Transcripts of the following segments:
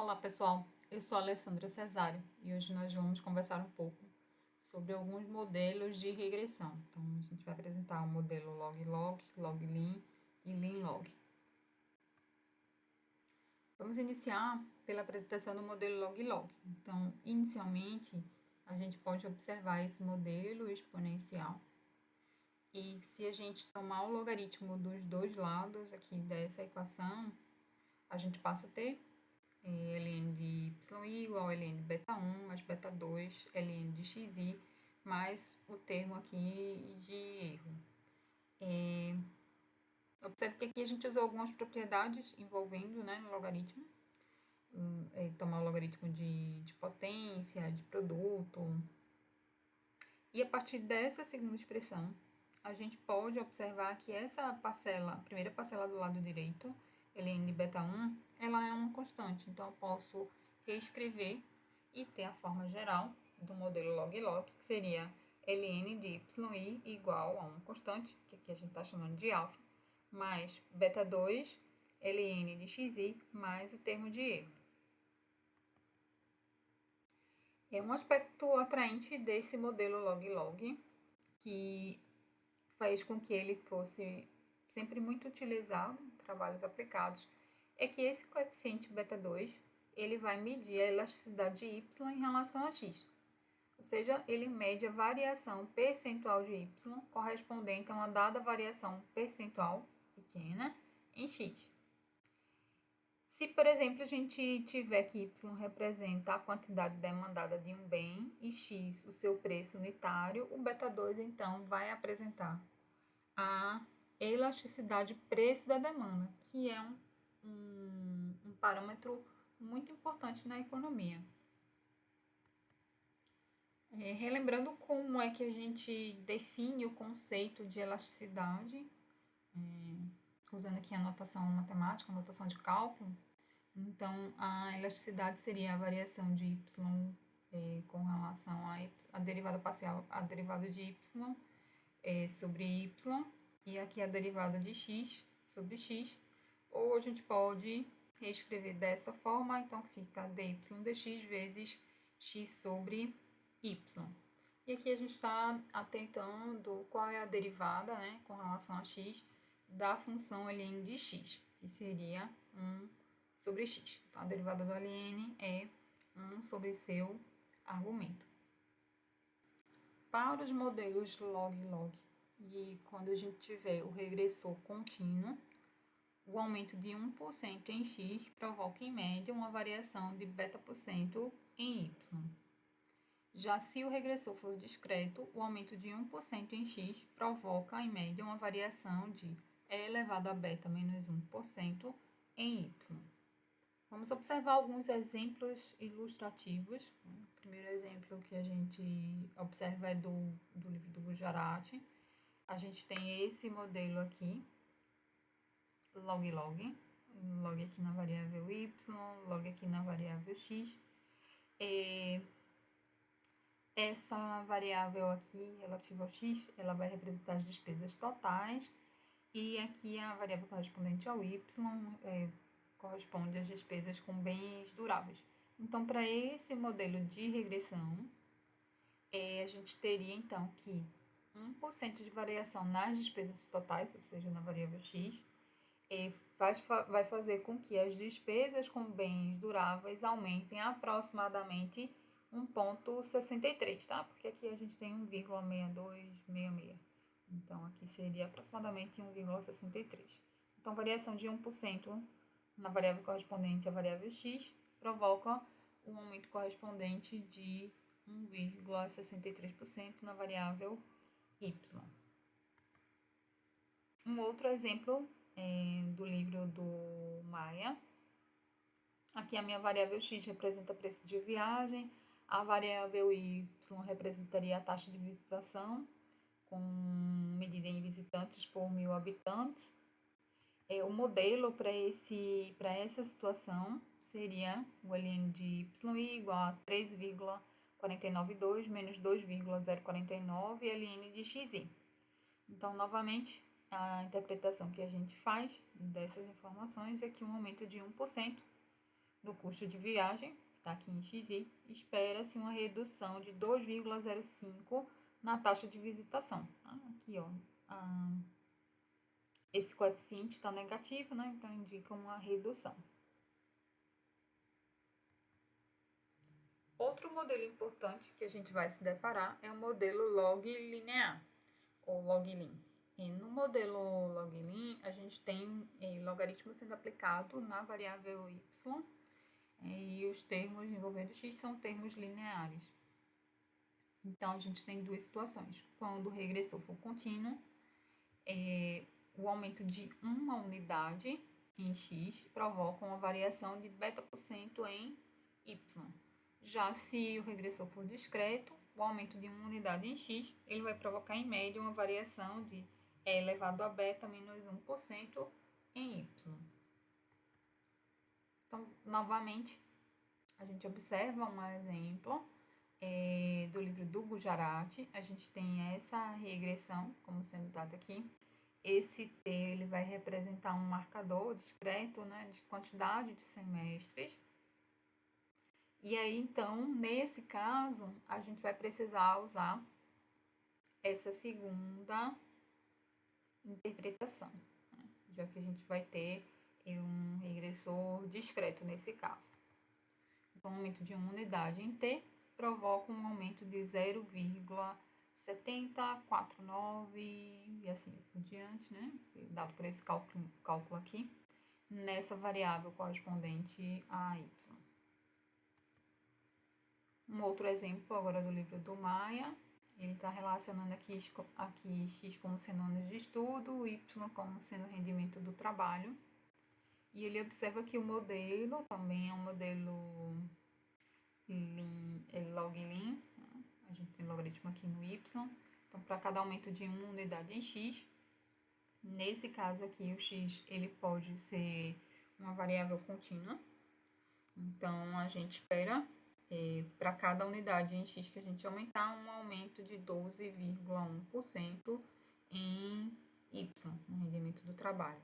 Olá pessoal, eu sou a Alessandra Cesário e hoje nós vamos conversar um pouco sobre alguns modelos de regressão. Então a gente vai apresentar o modelo log-log, log-lean e lean-log. Vamos iniciar pela apresentação do modelo log-log. Então, inicialmente, a gente pode observar esse modelo exponencial e se a gente tomar o logaritmo dos dois lados aqui dessa equação, a gente passa a ter ln de yi igual a ln de beta 1 mais beta 2 ln de xi mais o termo aqui de erro. Observe que aqui a gente usou algumas propriedades envolvendo, no logaritmo. Tomar o logaritmo de potência, de produto. E a partir dessa segunda expressão, a gente pode observar que essa parcela, a primeira parcela do lado direito, ln de beta 1, ela é uma constante. Então, eu posso reescrever e ter a forma geral do modelo log-log, que seria ln de yi igual a uma constante, que aqui a gente está chamando de alfa, mais beta 2, ln de xi, mais o termo de erro. É um aspecto atraente desse modelo log-log, que fez com que ele fosse sempre muito utilizado em trabalhos aplicados, é que esse coeficiente beta 2, ele vai medir a elasticidade de y em relação a x. Ou seja, ele mede a variação percentual de y correspondente a uma dada variação percentual pequena em x. Se, por exemplo, a gente tiver que y representa a quantidade demandada de um bem e x o seu preço unitário, o beta 2, então, vai apresentar a elasticidade preço da demanda, que é um parâmetro muito importante na economia. Relembrando como é que a gente define o conceito de elasticidade, usando aqui a notação matemática, a notação de cálculo. Então, a elasticidade seria a variação de y com relação a derivada parcial, a derivada de y sobre y, e aqui a derivada de x sobre x, ou a gente pode reescrever dessa forma, então fica dy dx vezes x sobre y. E aqui a gente está atentando qual é a derivada, com relação a x, da função ln de x, que seria 1 sobre x. Então, a derivada do ln é 1 sobre seu argumento. Para os modelos log-log, e quando a gente tiver o regressor contínuo, o aumento de 1% em x provoca, em média, uma variação de beta% em y. Já se o regressor for discreto, o aumento de 1% em x provoca, em média, uma variação de e elevado a beta menos 1% em y. Vamos observar alguns exemplos ilustrativos. O primeiro exemplo que a gente observa é do livro do Gujarati. A gente tem esse modelo aqui, log-log, log aqui na variável y, log aqui na variável x. Essa variável aqui, relativa ao x, ela vai representar as despesas totais, e aqui a variável correspondente ao y corresponde às despesas com bens duráveis. Então, para esse modelo de regressão, a gente teria, então, que 1% de variação nas despesas totais, ou seja, na variável x, vai fazer com que as despesas com bens duráveis aumentem aproximadamente 1,63, tá? Porque aqui a gente tem 1,6266. Então, aqui seria aproximadamente 1,63. Então, variação de 1% na variável correspondente à variável x provoca um aumento correspondente de 1,63% na variável y. Um outro exemplo do livro do Maia. Aqui a minha variável x representa preço de viagem, a variável y representaria a taxa de visitação, com medida em visitantes por 1.000 habitantes. O modelo para essa situação seria o ln de yi igual a 3,492 menos 2,049 ln de xi. Então, novamente, a interpretação que a gente faz dessas informações é que um aumento de 1% No custo de viagem, que está aqui em XI, espera-se uma redução de 2,05 na taxa de visitação. Aqui, ó, esse coeficiente está negativo, né? Então indica uma redução. Outro modelo importante que a gente vai se deparar é o modelo log linear, ou log-lin. E no modelo log-lin, a gente tem logaritmo sendo aplicado na variável y, e os termos envolvendo x são termos lineares. Então, a gente tem duas situações. Quando o regressor for contínuo, o aumento de uma unidade em x provoca uma variação de beta% em y. Já se o regressor for discreto, o aumento de uma unidade em x, ele vai provocar em média uma variação de e elevado a beta menos 1% em y. Então, novamente, a gente observa um exemplo do livro do Gujarati. A gente tem essa regressão como sendo dada aqui. Esse T ele vai representar um marcador discreto, né, de quantidade de semestres. E aí, então, nesse caso, a gente vai precisar usar essa segunda interpretação, né, já que a gente vai ter um regressor discreto nesse caso. Então, o aumento de uma unidade em T provoca um aumento de 0,7049 e assim por diante, né? Dado por esse cálculo aqui, nessa variável correspondente a y. Um outro exemplo agora do livro do Maia, ele está relacionando aqui x como sendo anos de estudo, y como sendo rendimento do trabalho. E ele observa que o modelo também é um modelo log-lin, né? A gente tem logaritmo aqui no y. Então, para cada aumento de uma unidade em x, nesse caso aqui, o x ele pode ser uma variável contínua. Então, a gente espera para cada unidade em x que a gente aumentar, um aumento de 12,1% em y, no rendimento do trabalho.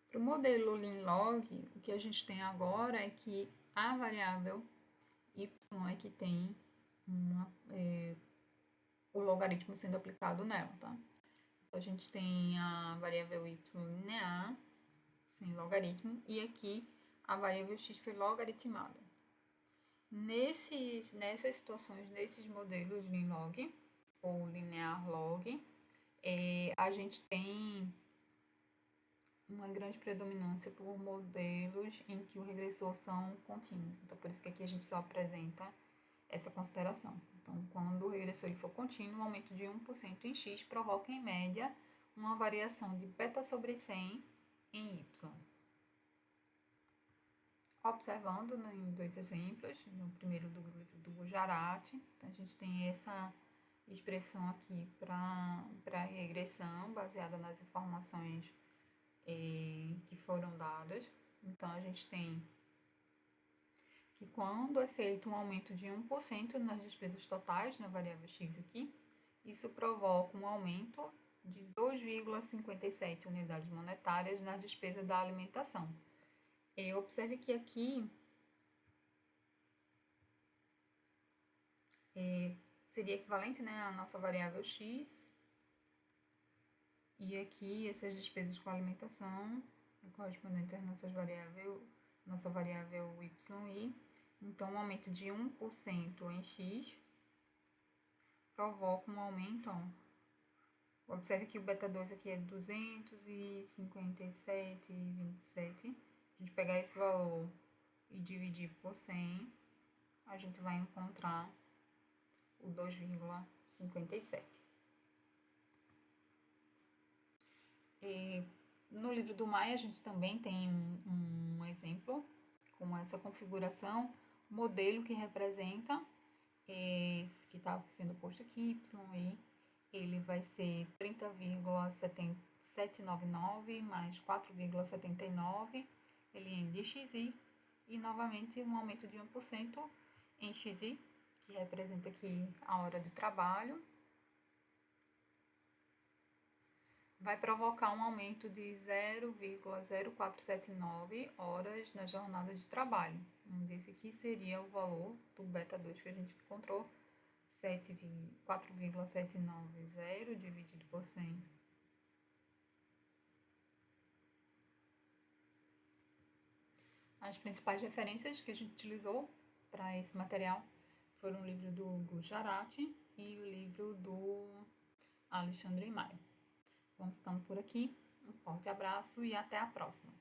Para o modelo lin-log, o que a gente tem agora é que a variável y é que tem o logaritmo sendo aplicado nela, tá? Então, a gente tem a variável y linear, sem logaritmo, e aqui a variável x foi logaritmada. Nessas situações, nesses modelos lin-log ou linear-log, a gente tem uma grande predominância por modelos em que o regressor são contínuos. Então, por isso que aqui a gente só apresenta essa consideração. Então, quando o regressor ele for contínuo, o aumento de 1% em x provoca, em média, uma variação de beta sobre 100 em y. Observando, né, em dois exemplos, no primeiro do livro do Gujarati, então a gente tem essa expressão aqui para regressão, baseada nas informações que foram dadas. Então, a gente tem que quando é feito um aumento de 1% nas despesas totais, na variável x aqui, isso provoca um aumento de 2,57 unidades monetárias nas despesas da alimentação. Observe que aqui seria equivalente, né, à nossa variável x, e aqui essas despesas com alimentação correspondente à nossa variável yi. Então, um aumento de 1% em x provoca um aumento, ó. Observe que o beta 2 aqui é 257,27. A gente pegar esse valor e dividir por 100, a gente vai encontrar o 2,57. No livro do Maia, a gente também tem um exemplo com essa configuração, modelo que representa esse que está sendo posto aqui, y, ele vai ser 30,799 mais 4,79 ln de xi, e novamente um aumento de 1% em xi, que representa aqui a hora de trabalho. vai provocar um aumento de 0,0479 horas na jornada de trabalho. Esse aqui seria o valor do beta 2 que a gente encontrou, 4,790 dividido por 100. As principais referências que a gente utilizou para esse material foram o livro do Gujarati e o livro do Alexandre Maia. Vamos ficando por aqui. Um forte abraço e até a próxima.